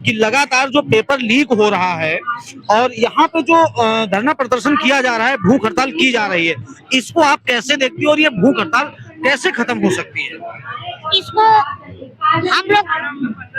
कि लगातार जो पेपर लीक हो रहा है और यहाँ पे जो धरना प्रदर्शन किया जा रहा है, भूख हड़ताल की जा रही है, इसको आप कैसे देखती हो और ये भूख हड़ताल कैसे खत्म हो सकती है? इसको हम लोग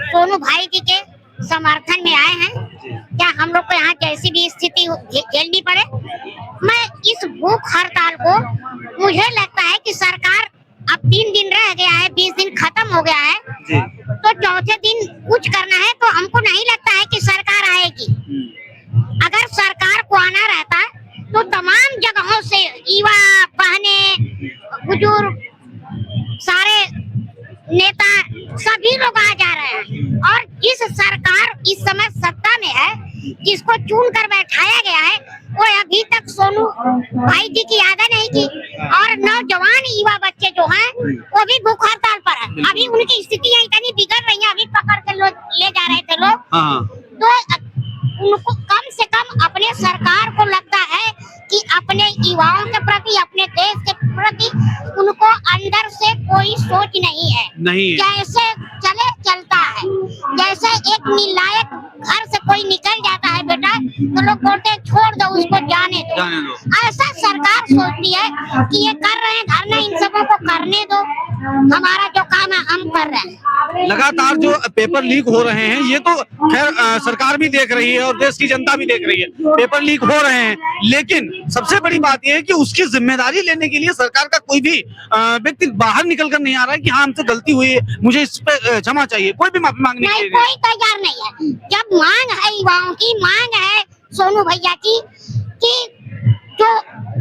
सोनू भाई जी के समर्थन में आए हैं। क्या हम लोग को यहाँ जैसी भी स्थिति झेलनी पड़े, मैं इस भूख हड़ताल को, मुझे लगता है कि सरकार अब 3 दिन रह गया है, 20 दिन खत्म हो गया है, तो चौथे दिन कुछ करना है, तो हमको नहीं लगता है कि सरकार आएगी। अगर सरकार को आना रहता तो तमाम जगहों से युवा, बहने, बुजुर्ग, सारे नेता सभी लोग आ जा रहे हैं। और जिस सरकार इस समय सत्ता में है, जिसको चुन कर बैठाया गया है, वो अभी तक सोनू भाई जी की याद नहीं की। और नौजवान युवा बच्चे जो हैं वो भी भूख हड़ताल पर है। अभी उनकी स्थितियां इतनी बिगड़ रही हैं, अभी पकड़ के ले जा रहे थे लोग, तो उनको कम से कम अपने सरकार को लगता है कि अपने युवाओं के प्रति, अपने देश के प्रति उनको अंदर से कोई सोच नहीं है। जैसे चले चलता है, जैसे एक निलायक घर से कोई निकल जाता है बेटा, तो लोग बोलते हैं छोड़ दो उसको, जाने दो। ऐसा सरकार सोचती है कि ये कर रहे हैं धरना, इन सबों को करने दो, हमारा जो काम है हम कर रहे हैं। लगातार जो पेपर लीक हो रहे हैं, ये तो खैर सरकार भी देख रही है और देश की जनता भी देख रही है, पेपर लीक हो रहे हैं, लेकिन सबसे बड़ी बात यह है कि उसकी जिम्मेदारी लेने के लिए सरकार का कोई भी व्यक्ति बाहर निकल कर नहीं आ रहा है कि हाँ हमसे गलती हुई है, मुझे इस पे क्षमा चाहिए, कोई भी माफी मांगने के लिए कोई तैयार नहीं है। जब मांग है युवाओं की, मांग है सोनू भैया की कि जो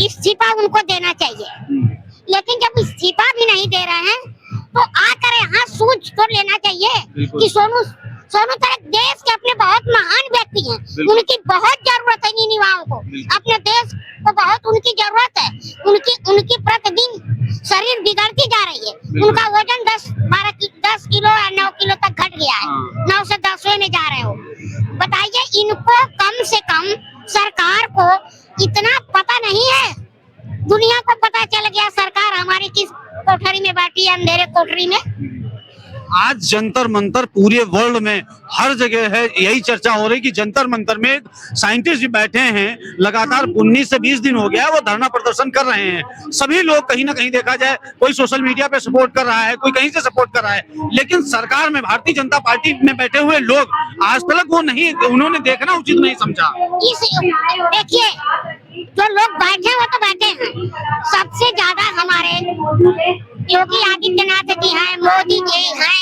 इस्तीफा उनको देना चाहिए, लेकिन जब इस्तीफा भी नहीं दे रहे हैं तो आकर यहाँ सूझ तो लेना चाहिए कि सोनू तरह देश के अपने बहुत महान व्यक्ति हैं, उनकी बहुत जरूरत है इन युवाओं को, अपने देश को बहुत उनकी जरूरत है। उनकी प्रतिदिन शरीर बिगड़ती जा रही है, उनका वजन 10 किलो या 9 किलो तक घट गया है, 9 से 10वें में जा रहे हो। बताइए, इनको कम से कम सरकार को इतना पता नहीं है, दुनिया को पता चल गया सरकार हमारी किस कोठरी में बैठी है, अंधेरे कोठरी में। आज जंतर मंतर पूरे वर्ल्ड में हर जगह है, यही चर्चा हो रही कि जंतर मंतर में साइंटिस्ट बैठे हैं, लगातार 19 से 20 दिन हो गया वो धरना प्रदर्शन कर रहे हैं। सभी लोग कहीं ना कहीं देखा जाए, कोई सोशल मीडिया पे सपोर्ट कर रहा है, कोई कहीं से सपोर्ट कर रहा है, लेकिन सरकार में, भारतीय जनता पार्टी में बैठे हुए लोग आज तक वो नहीं, उन्होंने देखना उचित नहीं समझा। देखिए, जो लोग बैठे वो तो बैठे हैं, सबसे ज्यादा हमारे योगी आदित्यनाथ जी हैं, मोदी जी हैं,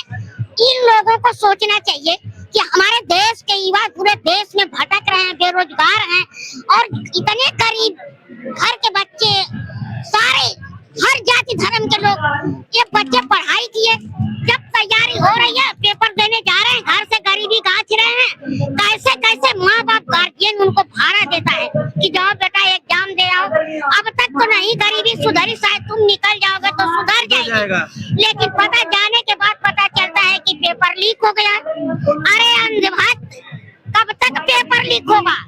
इन लोगों को सोचना चाहिए कि हमारे देश के युवा पूरे देश में भटक रहे हैं, बेरोजगार हैं, और इतने गरीब घर के बच्चे, सारे हर जाति धर्म के लोग, ये बच्चे पढ़ाई किए, जब तैयारी हो रही है, पेपर देने जा रहे हैं, घर से गरीबी गांच रहे हैं, कैसे कैसे माँ बाप गार्जियन उनको भाड़ा देता है कि जाओ बेटा एग्जाम दे आओ। अब तक तो नहीं गरीबी सुधरी, शायद तुम निकल जाओगे तो सुधर जाएगा, लेकिन पता जाने के बाद पता चलता है कि पेपर लीक हो गया। अरे अंधभक्त, कब तक पेपर लीक होगा,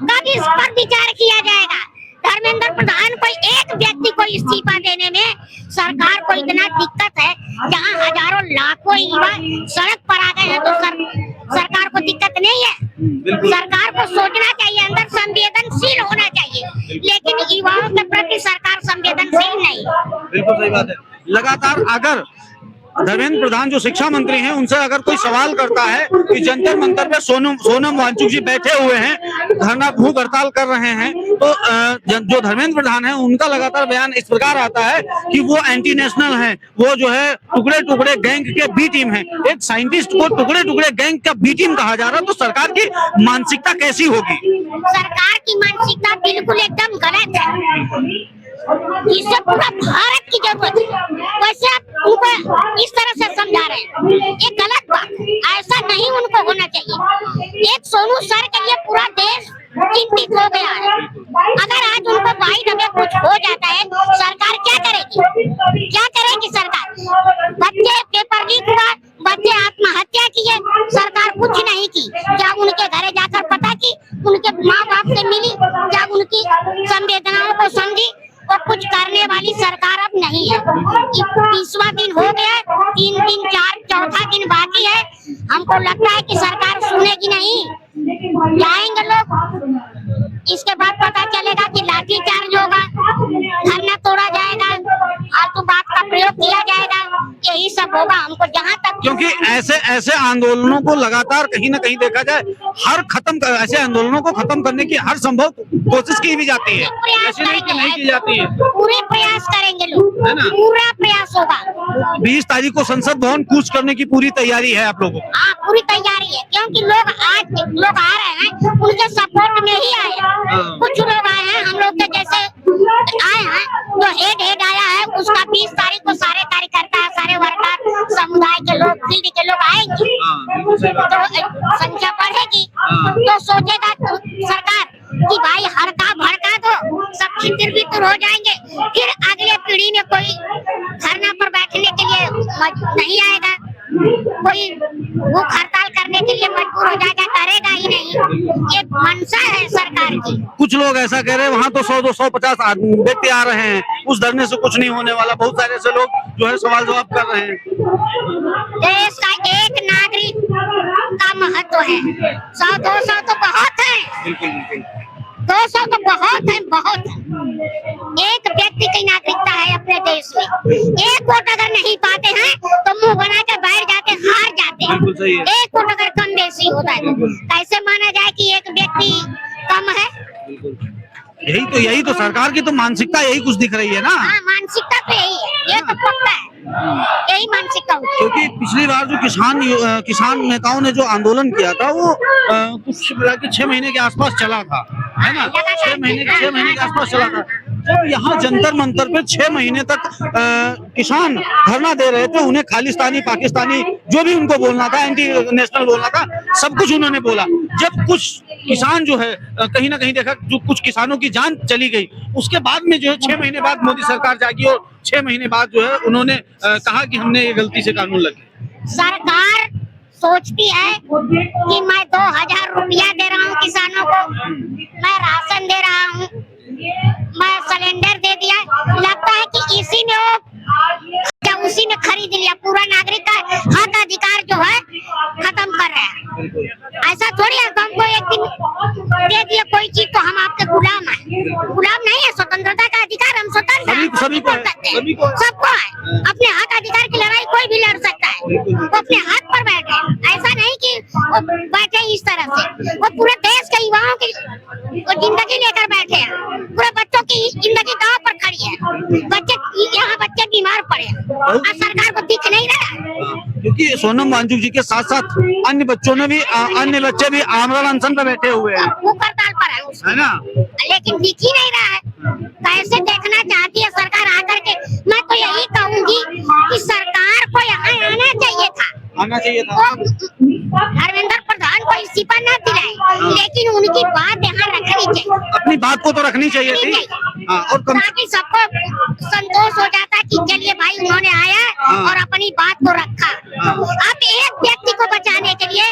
कब इस पर विचार किया जाएगा? धर्मेंद्र प्रधान को, एक व्यक्ति को इस्तीफा देने में सरकार को इतना दिक्कत है, जहां हजारों लाखों युवा सड़क पर आ गए हैं, तो सरकार को दिक्कत नहीं है। सरकार को सोचना चाहिए, अंदर संवेदनशील होना चाहिए, लेकिन युवाओं के प्रति सरकार संवेदनशील नहीं। बिल्कुल सही बात है। लगातार अगर धर्मेंद्र प्रधान जो शिक्षा मंत्री हैं, उनसे अगर कोई सवाल करता है कि जंतर मंतर पे सोनम वांगचुक जी बैठे हुए हैं, धरना भूख हड़ताल कर रहे हैं, तो जो धर्मेंद्र प्रधान है उनका लगातार बयान इस प्रकार आता है कि वो एंटी नेशनल है, वो जो है टुकड़े टुकड़े गैंग के बी टीम है। एक साइंटिस्ट को टुकड़े टुकड़े गैंग का बी टीम कहा जा रहा है, तो सरकार की मानसिकता कैसी होगी? सरकार की मानसिकता बिल्कुल एकदम गलत है, इससे पूरा भारत की जरूरत है, वैसे आप उनको इस तरह से समझा रहे हैं, ये गलत बात, ऐसा नहीं उनको होना चाहिए। एक सोनू सर के लिए पूरा देश चिंतित हो गया है। अगर आज उनको बाई दफे कुछ हो जाता है, सरकार क्या करेगी? क्या करेगी सरकार? बच्चे पेपर लीक हुआ, बच्चे आत्महत्या किए, सरकार कुछ नहीं की। क्या उनके घरे जाकर पता की, उनके माँ बाप से मिली, क्या उनकी संवेदनाओं को समझी? और कुछ करने वाली सरकार अब नहीं है। 20वां दिन हो गया, 3 दिन, 4 चौथा दिन बाकी है। हमको लगता है कि सरकार जाएंगे लोग, इसके बाद पता चलेगा कि लाठी चार्ज होगा, धरना तोड़ा जाएगा, फालतू बात का प्रयोग किया जाएगा, यही सब होगा। हमको जहाँ तक, क्योंकि ऐसे आंदोलनों को लगातार कहीं ना कहीं देखा जाए ऐसे आंदोलनों को खत्म करने की हर संभव कोशिश की भी जाती है, ऐसी नहीं कि नहीं की जाती है। पूरे प्रयास करेंगे लोग, है ना? पूरा प्रयास होगा। 20 तारीख को संसद भवन कूच करने की पूरी तैयारी है आप लोगों को? हाँ, पूरी तैयारी है, क्योंकि लोग आ रहे हैं, उनके सपोर्ट में ही आए हैं। कुछ लोग आए हैं, हम लोग के जैसे आए हैं, जो हेड आया है उसका 20 तारीख को सारे कार्यकर्ता, सारे वर्कर, समुदाय के लोग, फील्ड के लोग आएंगे, तो संख्या बढ़ेगी, तो सोचेगा सरकार कि भाई हड़का भड़का दो, सब छितर-बितर हो जाएंगे, फिर अगले पीढ़ी में कोई धरना पर बैठने के लिए नहीं आएगा, कोई भूख हड़ताल करने के लिए मजबूर हो जाएगा, करेगा ही नहीं। ये मंशा है सरकार की। कुछ लोग ऐसा कह रहे हैं वहाँ तो 100-250 व्यक्ति आ रहे हैं, उस धरने से कुछ नहीं होने वाला। बहुत सारे ऐसे लोग जो है सवाल जवाब कर रहे हैं। देश का एक नागरिक का महत्व है, 100-200 तो बहुत है, बिल्कुल 200 तो बहुत है, बहुत है। एक व्यक्ति की नागरिकता है अपने देश में, एक वोट अगर नहीं पाते हैं तो मुंह बना के बैठ जाते, हार जाते हैं। बिल्कुल सही है। एक वोट अगर कम बेसी होता है तो कैसे माना जाए कि एक व्यक्ति कम है? यही तो सरकार की तो मानसिकता यही कुछ दिख रही है ना। हाँ, मानसिकता तो यही है, ये तो पक्का है, यही मानसिकता होती है। क्योंकि पिछली बार जो किसान नेताओं ने जो आंदोलन किया था वो कुछ 6 महीने के आसपास चला था, है ना? 6 महीने के आसपास चला था। जब यहाँ जंतर मंतर पे 6 महीने तक किसान धरना दे रहे थे, उन्हें खालिस्तानी, पाकिस्तानी, जो भी उनको बोलना था, एंटी नेशनल बोलना था, सब कुछ उन्होंने बोला। जब कुछ किसान जो है कहीं ना कहीं देखा, जो कुछ किसानों की जान चली गई, उसके बाद में जो है 6 महीने बाद मोदी सरकार जागी और 6 महीने बाद जो है उन्होंने कहा कि हमने ये गलती से कानून लगे। सरकार सोचती है कि मैं 2000 रुपया दे रहा हूँ किसानों को, मैं राशन दे रहा हूँ, मैं सिलेंडर दे दिया, लगता है कि इसी ने उसी ने खरीद लिया, पूरा नागरिक का हक अधिकार जो है खत्म कर रहे हैं। ऐसा थोड़ी है हमको एक दिन दे दिया कोई चीज तो हम आपके गुलाम हैं, गुलाम नहीं है। स्वतंत्रता का अधिकार, हम स्वतंत्र हैं, सभी को है, सबको है। अपने हक अधिकार की लड़ाई कोई भी लड़ सकता है, वो अपने हक पर बैठे, ऐसा नहीं कि वो बैठे इस तरह से, वो पूरे देश के युवाओं की जिंदगी लेकर बैठे हैं, पूरे बच्चों की जिंदगी दांव पर खड़ी है। बच्चे बीमार पड़े और सरकार को दिख नहीं रहा है। क्योंकि सोनम वांगचुक जी के साथ साथ अन्य बच्चे भी आमरण अनशन पे बैठे हुए हैं, भूख हड़ताल पर है ना? लेकिन दिख ही नहीं रहा है। कैसे देखना चाहती है सरकार आकर के? मैं तो यही कहूंगी कि सरकार को यहाँ आना चाहिए था। धर्मेंद्र प्रधान को इस्तीफा न दिलाए, लेकिन उनकी बात यहाँ रखनी चाहिए, अपनी बात को तो रखनी चाहिए थी। और ताकि सबको संतोष हो जाता कि चलिए भाई उन्होंने आया और अपनी बात को रखा। अब एक व्यक्ति को बचाने के लिए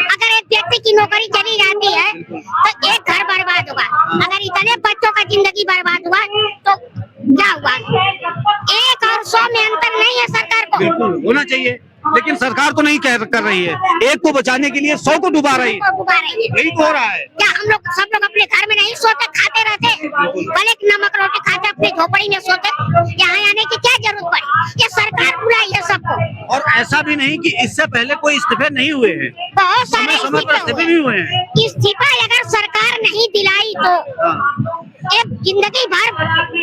अगर एक व्यक्ति की नौकरी चली जाती है तो एक घर बर्बाद होगा, अगर इतने बच्चों का जिंदगी बर्बाद हुआ तो क्या हुआ? 1 और 100 में अंतर नहीं है सरकार को। बिल्कुल होना चाहिए, लेकिन सरकार तो नहीं कर रही है। एक को बचाने के लिए 100 को डुबा रही है, यही तो हो रहा है। क्या हम लोग सब लोग अपने घर में नहीं सोते, खाते रहते, भले नमक रोटी खाते अपनी झोपड़ी में सोते? यहाँ आने की क्या जरूरत पड़ी? ये सरकार बुलाई है सबको। और ऐसा भी नहीं कि इससे पहले कोई इस्तीफे नहीं हुए हैं, बहुत सारे इस्तीफे भी हुए हैं। इस्तीफा अगर सरकार नहीं दिलाई तो ये जिंदगी भर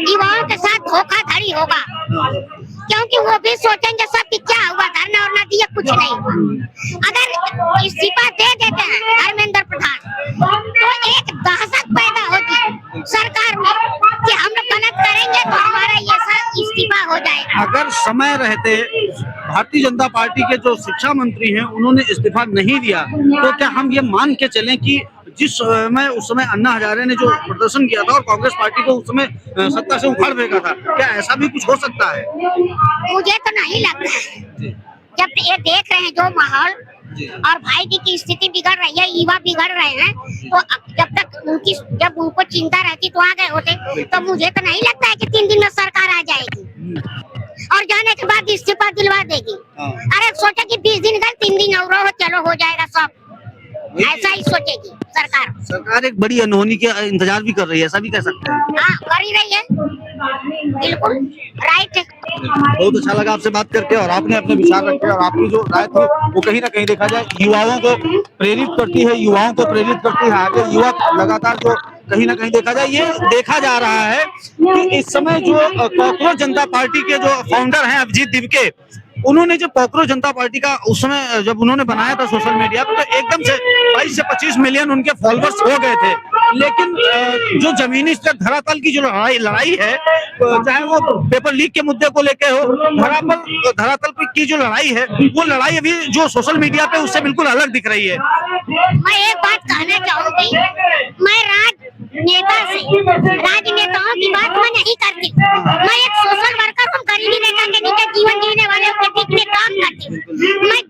युवाओं के साथ धोखाधड़ी होगा, क्योंकि वो भी सोचेंगे सब कि क्या हुआ, धरना और दिया कुछ नहीं हुआ। अगर इस्तीफा दे देते हैं धर्मेंद्र प्रधान तो एक दहशत पैदा होगी सरकार में कि हम लोग गलत करेंगे तो हमारा ये सब इस्तीफा हो जाएगा। अगर समय रहते भारतीय जनता पार्टी के जो शिक्षा मंत्री हैं उन्होंने इस्तीफा नहीं दिया तो क्या हम ये मान के चलें कि उस समय अन्ना हजारे ने जो प्रदर्शन किया था और कांग्रेस पार्टी को उस समय सत्ता से उखाड़ फेंका था, क्या ऐसा भी कुछ हो सकता है? मुझे तो नहीं लगता है। जब ये देख रहे हैं जो माहौल और भाई की स्थिति बिगड़ रही है, युवा बिगड़ रहे हैं, तो जब उनको चिंता रहती तो आ गए होते। तो मुझे तो नहीं लगता है कि 3 दिन में सरकार आ जाएगी और जाने के बाद इस्तीफा दिलवा देगी। अरे सोचा कि 20 दिन का 3 दिन और चलो हो जाएगा सब। ऐसा ही सोचेगी सरकार। सरकार एक बड़ी अनहोनी के इंतजार भी कर रही है, ऐसा भी कह सकते हैं। हाँ, कर ही रही है, बिल्कुल राइट है। बहुत अच्छा लगा आपसे बात करके, और आपने अपने विचार रखे, और आपकी जो राय थी वो कहीं ना कहीं देखा जाए युवाओं को प्रेरित करती है, युवाओं को प्रेरित करती है आगे। युवा लगातार जो कहीं ना कहीं देखा जाए, ये देखा जा रहा है कि इस समय जो कॉकरोच जनता पार्टी के जो फाउंडर हैं अभिजीत दिवके, उन्होंने जो कॉकरोच जनता पार्टी का उस समय जब उन्होंने बनाया था सोशल मीडिया पे, तो एकदम से 22 से 25 मिलियन उनके फॉलोअर्स हो गए थे। लेकिन जो जमीनी स्तर धरातल की जो लड़ाई है, चाहे वो पेपर लीक के मुद्दे को लेके हो, धरातल की जो लड़ाई है, वो लड़ाई अभी जो सोशल मीडिया पे उससे बिल्कुल अलग दिख रही है। मैं एक बात कहना चाहूंगी, मैं राजनेताओं की बात मैं नहीं करती। मैं एक सोशल वर्कर हूँ, गरीबी रेखा के नीचे जीवन जीने वाले में काम करती हूँ। मैं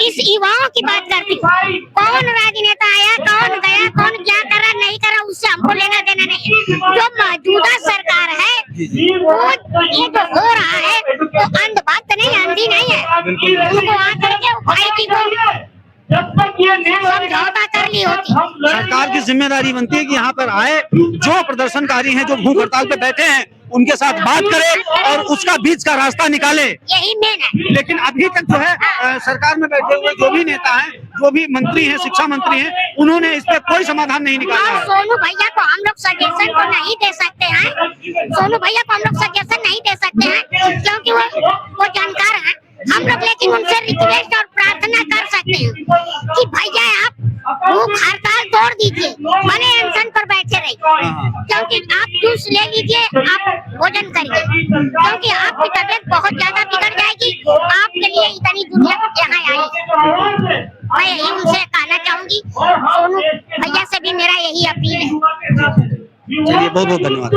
इस युवाओं की बात करती हूँ। कौन राजनेता आया, कौन गया, कौन क्या करा नहीं करा, उससे हमको लेना देना नहीं। जो मौजूदा सरकार है, वो ये जो हो रहा है वो अंधभक्त नहीं, अंधी नहीं है। उनको आकर के पार्टी को समझौता कर ली होती। सरकार की जिम्मेदारी बनती है कि यहाँ पर आए, जो प्रदर्शनकारी हैं, जो भूख हड़ताल पे बैठे हैं, उनके साथ बात करे और उसका बीच का रास्ता निकाले। यही मेन है। लेकिन अभी तक जो है सरकार में बैठे हुए जो भी नेता हैं, जो भी मंत्री हैं, शिक्षा मंत्री हैं, उन्होंने इस पे कोई समाधान नहीं निकाला है। सोनू भैया को हम लोग सजेशन तो नहीं दे सकते हैं, सोनू भैया को हम लोग सजेशन नहीं दे सकते हैं, क्योंकि वो जानकार हैं। हम लोग लेकिन उनसे रिक्वेस्ट और प्रार्थना कर सकते हैं कि भैया आप भूख हड़ताल तोड़ दीजिए, भले अनशन पर बैठे रहिए, क्योंकि आप जूस ले लीजिए, आप भोजन करिए, क्योंकि आपकी तबीयत बहुत ज्यादा बिगड़ जाएगी। आपके लिए इतनी दुनिया यहाँ आई, मैं यही उनसे कहना चाहूंगी। सोनू भैया से भी मेरा यही अपील है। चलिए, बहुत बहुत धन्यवाद।